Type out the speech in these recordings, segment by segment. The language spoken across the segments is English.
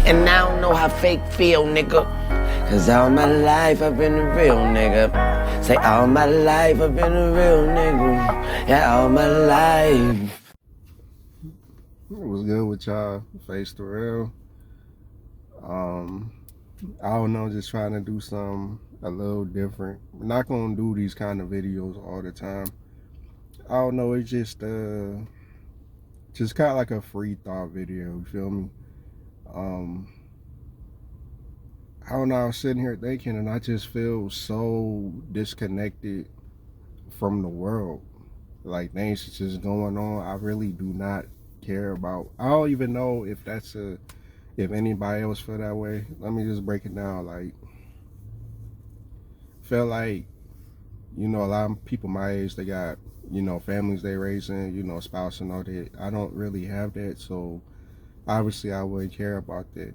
And I don't know how fake feel, nigga. Cause all my life I've been a real nigga. Say all my life I've been a real nigga. Yeah, all my life. What's good with y'all? Face the real. I don't know, just trying to do something a little different. I'm not gonna do these kind of videos all the time. I don't know, it's just kind of like a free thought video, you feel me? I don't know, I was sitting here thinking and I just feel so disconnected from the world. Like things just going on I really do not care about. I don't even know if if anybody else feel that way. Let me just break it down. Like, feel like, a lot of people my age, they got, families they raising, spouse and all that. I don't really have that, so obviously I wouldn't care about that.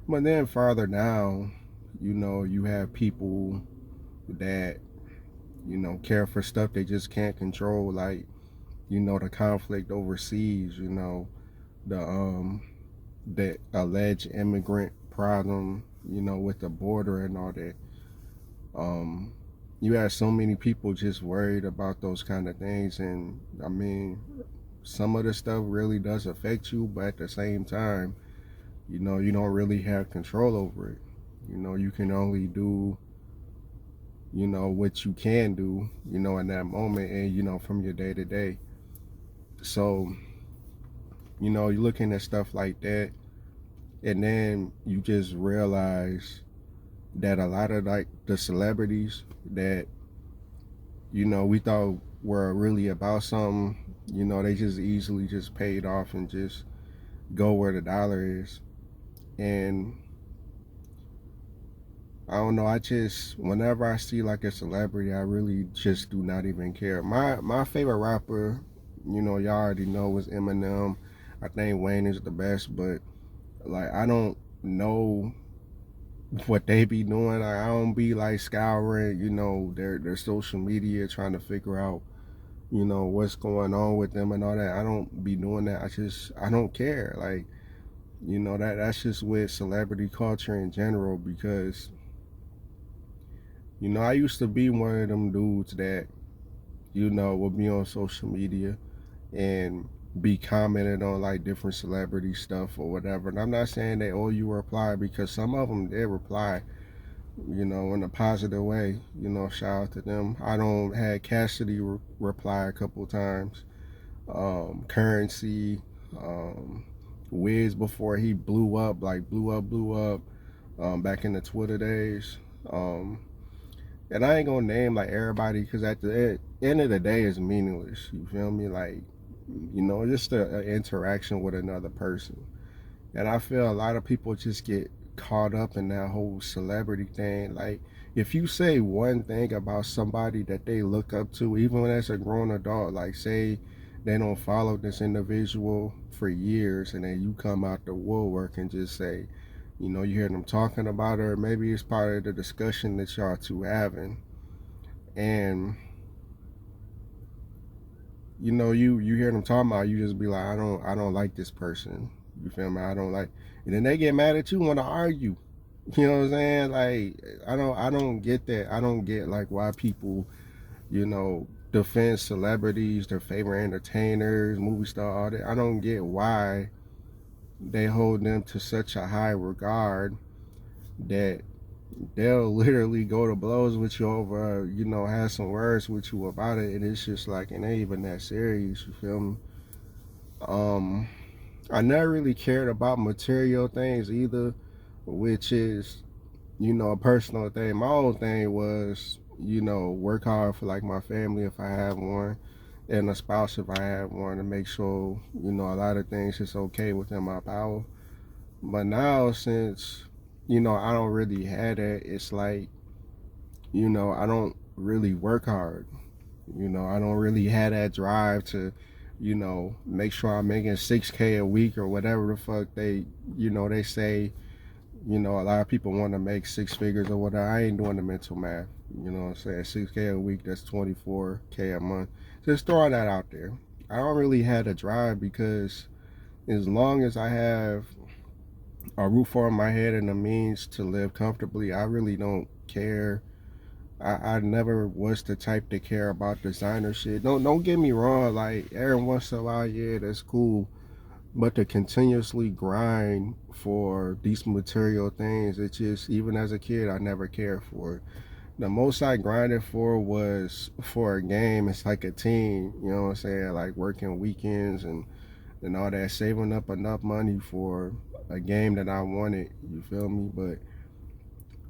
But then farther down, you have people that, care for stuff they just can't control, like, the conflict overseas, the alleged immigrant problem, with the border and all that. You have so many people just worried about those kind of things, and I mean, some of the stuff really does affect you, but at the same time, you don't really have control over it. You can only do, what you can do, in that moment, and from your day to day. So, you're looking at stuff like that, and then you just realize that a lot of like the celebrities that we thought were really about something, they just easily just paid off and just go where the dollar is. And I don't know, I just, whenever I see like a celebrity, I really just do not even care. My favorite rapper, y'all already know, was Eminem. I think Wayne is the best, but like I don't know what they be doing. Like, I don't be like scouring, their social media, trying to figure out, what's going on with them and all that. I don't be doing that. I don't care. Like, that's just with celebrity culture in general, because I used to be one of them dudes that, would be on social media and be commented on like different celebrity stuff or whatever. And I'm not saying they owe you a reply, because some of them did reply, in a positive way. Shout out to them. I don't had Cassidy reply a couple times. Currency, Wiz before he blew up, like blew up, back in the Twitter days. And I ain't gonna name like everybody, because at the end of the day, it's meaningless. You feel me? Like, just an interaction with another person. And I feel a lot of people just get caught up in that whole celebrity thing. Like, if you say one thing about somebody that they look up to, even as a grown adult, like say they don't follow this individual for years, and then you come out the woodwork and just say, you hear them talking about her, maybe it's part of the discussion that y'all two having, and you hear them talking about, you just be like, I don't like this person. You feel me? I don't like, and then they get mad at you, want to argue. You know what I'm saying? Like, I don't get that. I don't get like why people, defend celebrities, their favorite entertainers, movie star, all that. I don't get why they hold them to such a high regard that they'll literally go to blows with you over, have some words with you about it, and it's just like, it ain't even that serious. You feel me? I never really cared about material things either, which is, a personal thing. My whole thing was, work hard for like my family if I have one, and a spouse if I have one, to make sure, a lot of things is okay within my power. But now, since, I don't really have that, it's like, I don't really work hard. I don't really have that drive to, make sure I'm making 6K a week or whatever the fuck they say. A lot of people want to make six figures or whatever. I ain't doing the mental math. You know what I'm saying? 6K a week, that's 24K a month. Just throwing that out there. I don't really have a drive, because as long as I have, a roof over my head and the means to live comfortably, I really don't care. I never was the type to care about designer shit. Don't get me wrong, like every once in a while, yeah, that's cool. But to continuously grind for these material things, it's just, even as a kid, I never cared for it. The most I grinded for was for a game. It's like a team, you know what I'm saying? Like working weekends and all that, saving up enough money for a game that I wanted. You feel me? But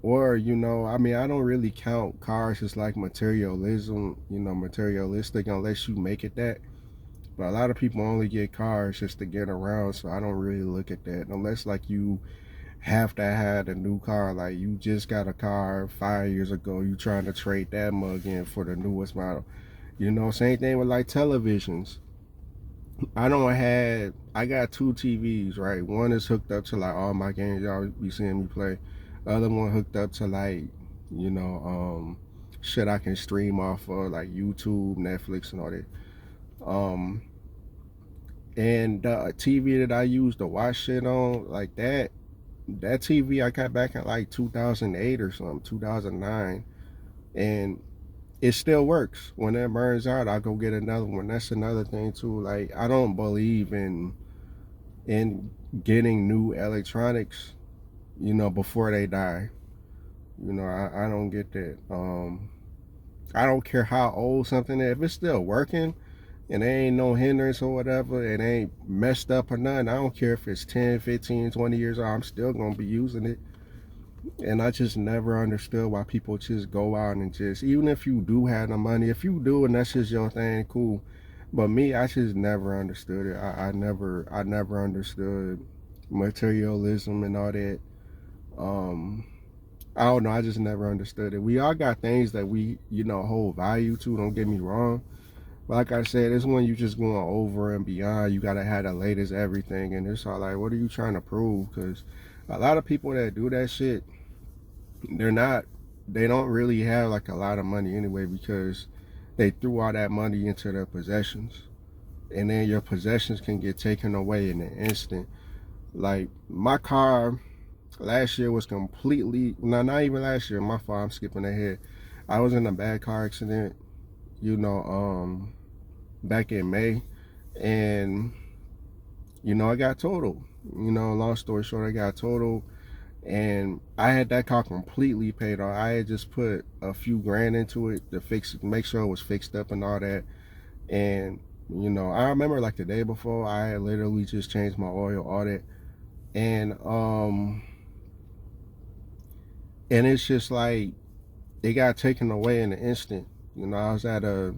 or I mean, I don't really count cars as like materialism, materialistic unless you make it that. But a lot of people only get cars just to get around, so I don't really look at that unless like you have to have a new car. Like you just got a car 5 years ago, you trying to trade that mug in for the newest model. Same thing with like televisions. I got two TVs, right? One is hooked up to like all my games y'all be seeing me play. The other one hooked up to like, you know, shit I can stream off of like YouTube, Netflix and all that. Um and the TV that I use to watch shit on, like that TV I got back in like 2008 or something, 2009, and it still works. When it burns out, I'll go get another one. That's another thing too. Like I don't believe in getting new electronics, before they die. I don't get that. I don't care how old something is. If it's still working and there ain't no hindrance or whatever, it ain't messed up or nothing, I don't care if it's 10, 15, 20 years old, I'm still going to be using it. And I just never understood why people just go out and just, even if you do have the money, if you do and that's just your thing, cool. But me, I just never understood it. I never understood materialism and all that. Um, I don't know. I just never understood it. We all got things that we, hold value to. Don't get me wrong. But like I said, it's when you just going over and beyond. You gotta have the latest everything, and it's all like, what are you trying to prove? Because a lot of people that do that shit, they're not. They don't really have like a lot of money anyway because they threw all that money into their possessions, and then your possessions can get taken away in an instant. Like my car last year was completely, no, not even last year, my fault, I'm skipping ahead. I was in a bad car accident, you know, back in May, and I got totaled. Long story short, I got totaled, and I had that car completely paid off. I had just put a few grand into it to fix it, make sure it was fixed up and all that. And I remember like the day before, I had literally just changed my oil, all that, and it's just like it got taken away in an instant. I was at a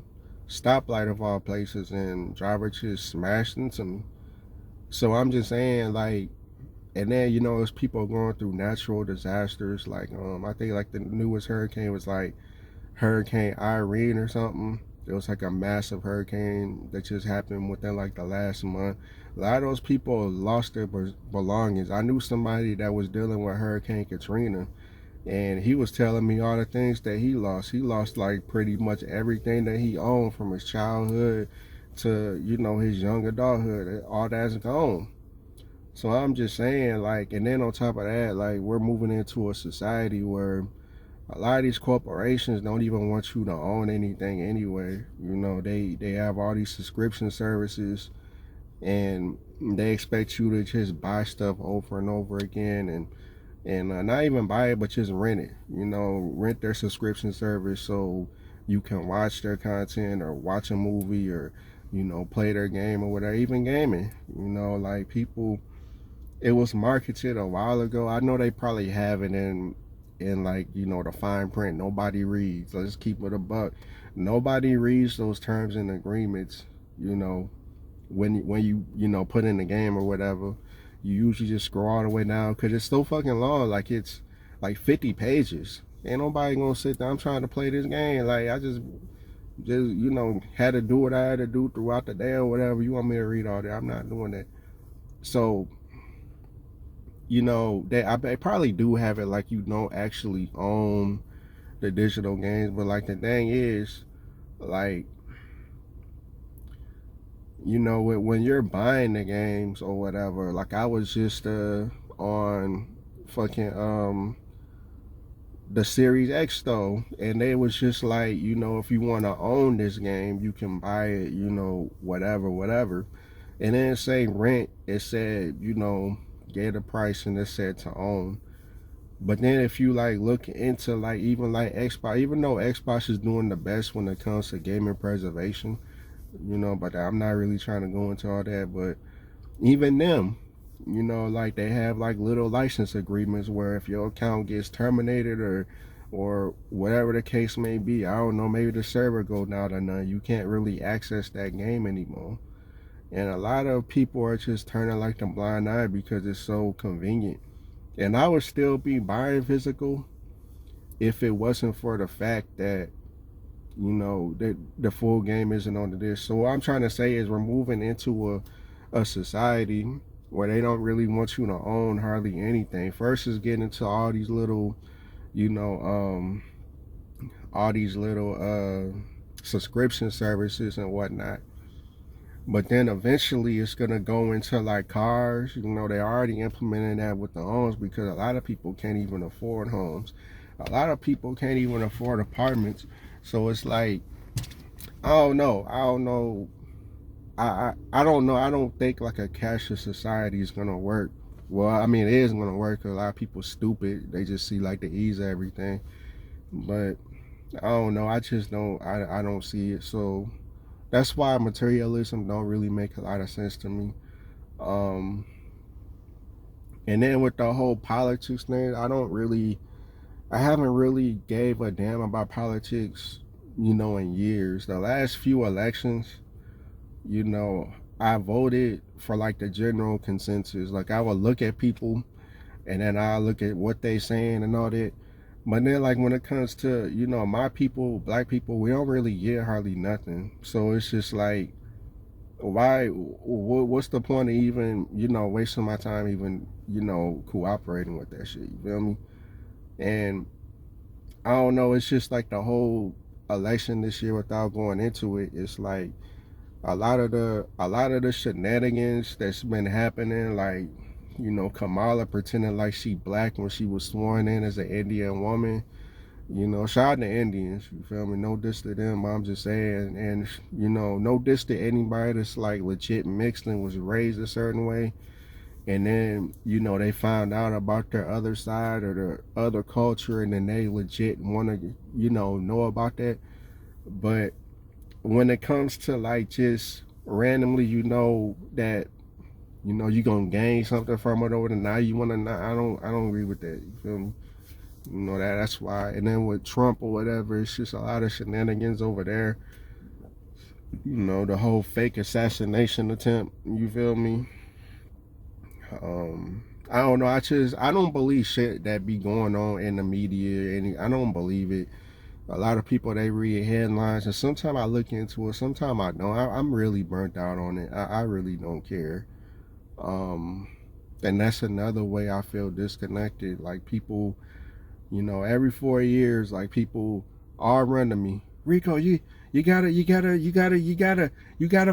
stoplight of all places, and driver just smashed into me. So I'm just saying, like, and then there's people going through natural disasters. Like, I think like the newest hurricane was like Hurricane Irene or something. It was like a massive hurricane that just happened within like the last month. A lot of those people lost their belongings. I knew somebody that was dealing with Hurricane Katrina, and he was telling me all the things that he lost. He lost like pretty much everything that he owned from his childhood to his young adulthood. All that's gone. So I'm just saying, like, and then on top of that, like, we're moving into a society where a lot of these corporations don't even want you to own anything anyway. They have all these subscription services, and they expect you to just buy stuff over and over again, and not even buy it, but just rent it. Rent their subscription service so you can watch their content or watch a movie or play their game or whatever. Even gaming, like people, it was marketed a while ago. I know they probably have it in like the fine print. Nobody reads. Let's keep it a buck. Nobody reads those terms and agreements. When you put in the game or whatever, you usually just scroll all the way down because it's so fucking long. Like it's like 50 pages. Ain't nobody gonna sit there. I'm trying to play this game. Like I just had to do what I had to do throughout the day or whatever. You want me to read all that? I'm not doing that. So they probably do have it like you don't actually own the digital games, but like the thing is, like when you're buying the games or whatever, like I was just on fucking the Series X though, and they was just like, you know, if you want to own this game, you can buy it, you know, whatever. And then say rent, it said, you know, get a price, and it said to own. But then if you like look into like even like Xbox, even though Xbox is doing the best when it comes to gaming preservation, you know, but I'm not really trying to go into all that, but even them, you know, like they have like little license agreements where if your account gets terminated or whatever the case may be, I don't know, maybe the server go down or none, you can't really access that game anymore. And a lot of people are just turning like the blind eye because it's so convenient. And I would still be buying physical if it wasn't for the fact that, you know, that the full game isn't on the disc. So what I'm trying to say is we're moving into a society where they don't really want you to own hardly anything. First is getting into all these little, you know, all these little subscription services and whatnot. But then eventually it's gonna go into like cars. You know, they already implemented that with the homes because a lot of people can't even afford homes. A lot of people can't even afford apartments. So it's like, I don't know. I don't know. I don't know. I don't think like a cashless society is gonna work. Well, I mean, it is gonna work. A lot of people stupid. They just see like the ease of everything. But I don't know. I just don't. I don't see it. So that's why materialism don't really make a lot of sense to me. Um, and then with the whole politics thing, I haven't really gave a damn about politics, you know, in years. The last few elections, you know, I voted for like the general consensus. Like I would look at people and then I look at what they saying and all that. But then like when it comes to, you know, my people, black people, we don't really get hardly nothing. So it's just like, why, what's the point of even, you know, wasting my time even, you know, cooperating with that shit, you feel me? And I don't know, it's just like the whole election this year without going into it, it's like a lot of the shenanigans that's been happening, like, you know, Kamala pretending like she black when she was sworn in as an Indian woman. You know, shout out to Indians, you feel me? No diss to them, but I'm just saying, and you know, no diss to anybody that's like legit mixed and was raised a certain way, and then you know they found out about their other side or their other culture, and then they legit want to, you know about that. But when it comes to like just randomly, you know that you know you gonna gain something from it over the now you want to, I don't agree with that. You feel me? You know that's why. And then with Trump or whatever, it's just a lot of shenanigans over there. You know, the whole fake assassination attempt. You feel me? I don't know. I don't believe shit that be going on in the media. And I don't believe it. A lot of people they read headlines, and sometimes I look into it. Sometimes I don't. I'm really burnt out on it. I really don't care. Um, and that's another way I feel disconnected. Like people, you know, every 4 years, like people all run to me. Rico, you gotta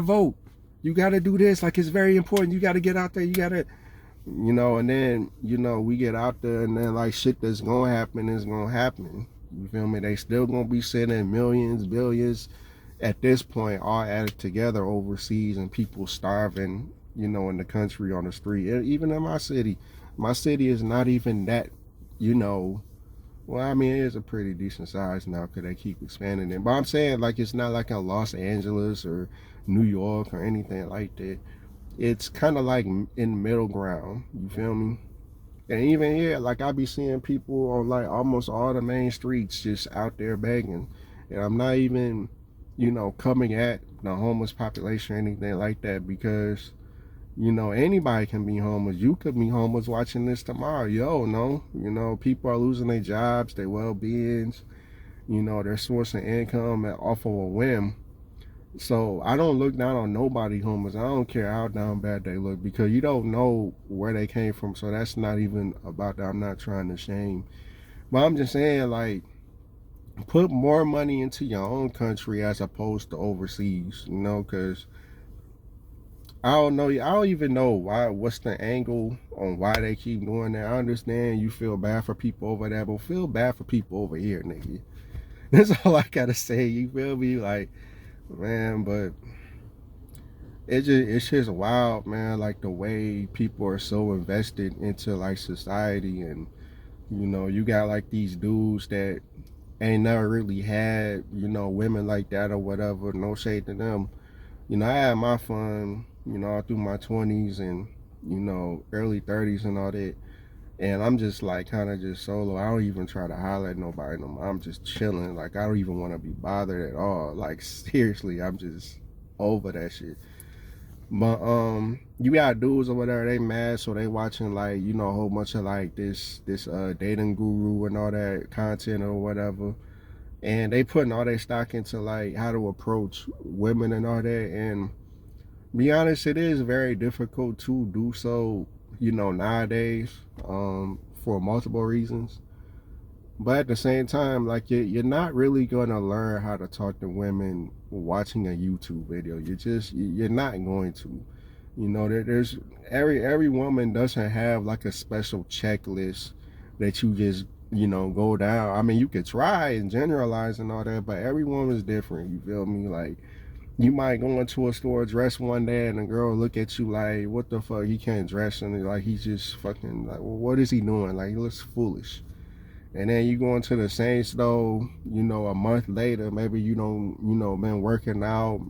vote. You gotta do this. Like it's very important. You gotta get out there. You gotta, you know. And then you know we get out there, and then like shit that's gonna happen is gonna happen. You feel me? They still gonna be sending millions, billions at this point, all added together overseas, and people starving. You know, in the country on the street, even in my city is not even that. You know, well, I mean, it is a pretty decent size now because they keep expanding it. But I'm saying, like, it's not like in Los Angeles or New York or anything like that. It's kind of like in middle ground. You feel me? And even here, like, I be seeing people on, like, almost all the main streets just out there begging. And I'm not even, you know, coming at the homeless population or anything like that because, you know, anybody can be homeless. You could be homeless watching this tomorrow. Yo, no. You know, people are losing their jobs, their well-beings, you know, their source of income off of a whim. So I don't look down on nobody homeless. I don't care how down bad they look because you don't know where they came from. So that's not even about that. I'm not trying to shame. But I'm just saying, like, put more money into your own country as opposed to overseas, you know, because I don't know. I don't even know why. What's the angle on why they keep doing that? I understand you feel bad for people over there, but feel bad for people over here, nigga. That's all I gotta say. You feel me? Like, man, but it's just wild, man. Like the way people are so invested into like society, and you got like these dudes that ain't never really had women like that or whatever. No shade to them. I had my fun, all through my 20s and early 30s and all that. And I'm just like kind of just solo. I don't even try to holler at nobody no more. I'm just chilling. Like I don't even want to be bothered at all. Like seriously, I'm just over that shit. But you got dudes over there, they mad, so they watching like a whole bunch of like this dating guru and all that content or whatever, and they putting all their stock into like how to approach women and all that. And be honest, it is very difficult to do so, nowadays, for multiple reasons. But at the same time, like you're not really gonna learn how to talk to women watching a YouTube video. You're not going to. There's every woman doesn't have like a special checklist that you just go down. I mean, you could try and generalize and all that, but every woman's different. You feel me? Like you might go into a store dressed one day and a girl look at you like, what the fuck? He can't dress, and like he's just fucking like, well, what is he doing? Like he looks foolish. And then you go into the same store, a month later, maybe you don't, been working out,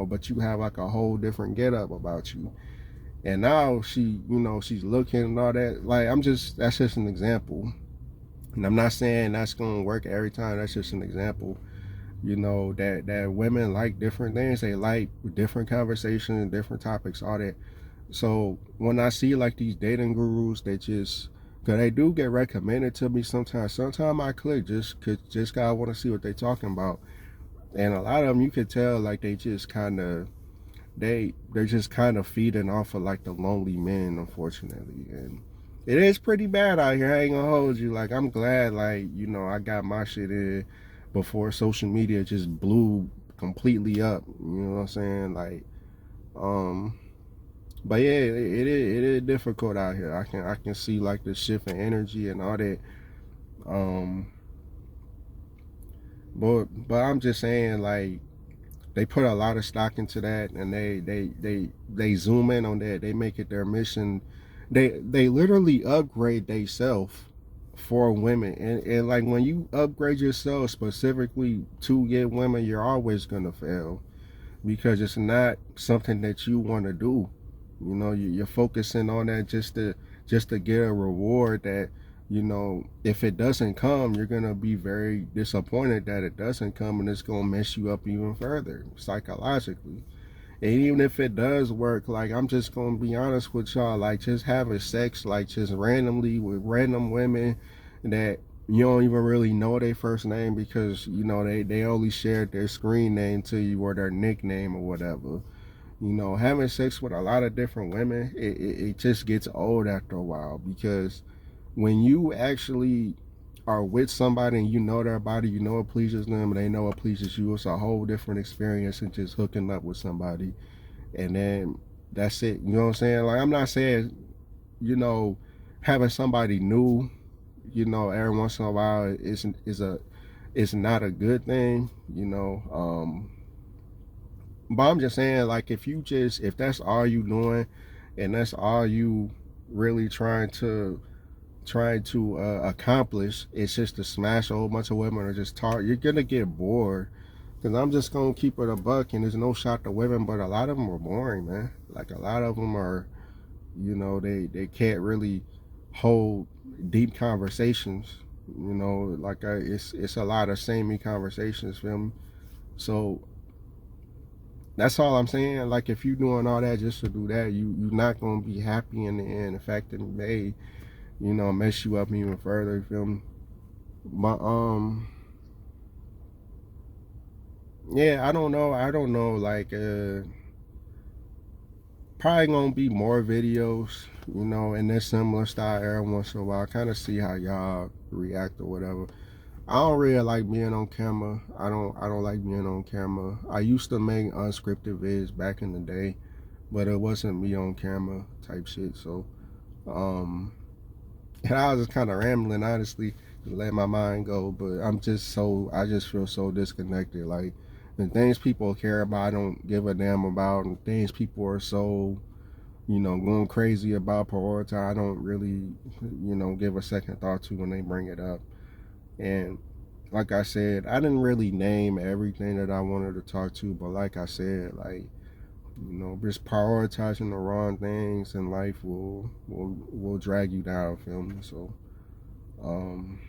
but you have like a whole different get up about you. And now she's looking and all that. Like that's just an example. And I'm not saying that's gonna work every time. That's just an example. That women like different things. They like different conversations, different topics, all that. So when I see like these dating gurus that just, cause they do get recommended to me sometimes. Sometimes I click just cause I want to see what they're talking about. And a lot of them you could tell like they're just kind of feeding off of like the lonely men, unfortunately. And it is pretty bad out here. I ain't gonna hold you. Like I'm glad like I got my shit in before social media just blew completely up. You know what I'm saying? Like but yeah, it is difficult out here. I can see like the shift in energy and all that. Um, but I'm just saying like they put a lot of stock into that, and they zoom in on that. They make it their mission. They literally upgrade themselves for women, and like when you upgrade yourself specifically to get women, you're always gonna fail because it's not something that you want to do. You're focusing on that just to get a reward that if it doesn't come, you're gonna be very disappointed that it doesn't come, and it's gonna mess you up even further psychologically. And even if it does work, like I'm just gonna be honest with y'all, like just having sex like just randomly with random women that you don't even really know their first name because they only shared their screen name to you or their nickname or whatever. Having sex with a lot of different women, it just gets old after a while because when you actually are with somebody and you know their body, you know what pleases them, and they know what pleases you, it's a whole different experience than just hooking up with somebody and then that's it. You know what I'm saying? Like I'm not saying, you know, having somebody new, every once in a while is not a good thing, but I'm just saying, like, if that's all you doing, and that's all you really trying to accomplish, it's just to smash a whole bunch of women or just talk, you're gonna get bored. Cause I'm just gonna keep it a buck, and there's no shot to women, but a lot of them are boring, man. Like a lot of them are, they can't really hold deep conversations. Like it's a lot of samey conversations, feel me? So that's all I'm saying. Like if you doing all that just to do that, you're not gonna be happy in the end. In fact, it may, mess you up even further. You feel me? But yeah, I don't know. Like probably gonna be more videos, in this similar style every once in a while. Kind of see how y'all react or whatever. I don't really like being on camera. I don't like being on camera. I used to make unscripted vids back in the day. but it wasn't me on camera type shit. So, and I was just kind of rambling, honestly, to let my mind go. But I just feel so disconnected. Like, the things people care about, I don't give a damn about, and things people are so, going crazy about, prioritize, I don't really, give a second thought to when they bring it up. And like I said, I didn't really name everything that I wanted to talk to, but like I said, like, just prioritizing the wrong things in life will drag you down, feel me? So, um,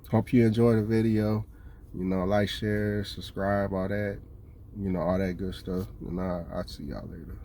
hope you enjoy the video. Like, share, subscribe, all that, all that good stuff. And I'll see y'all later.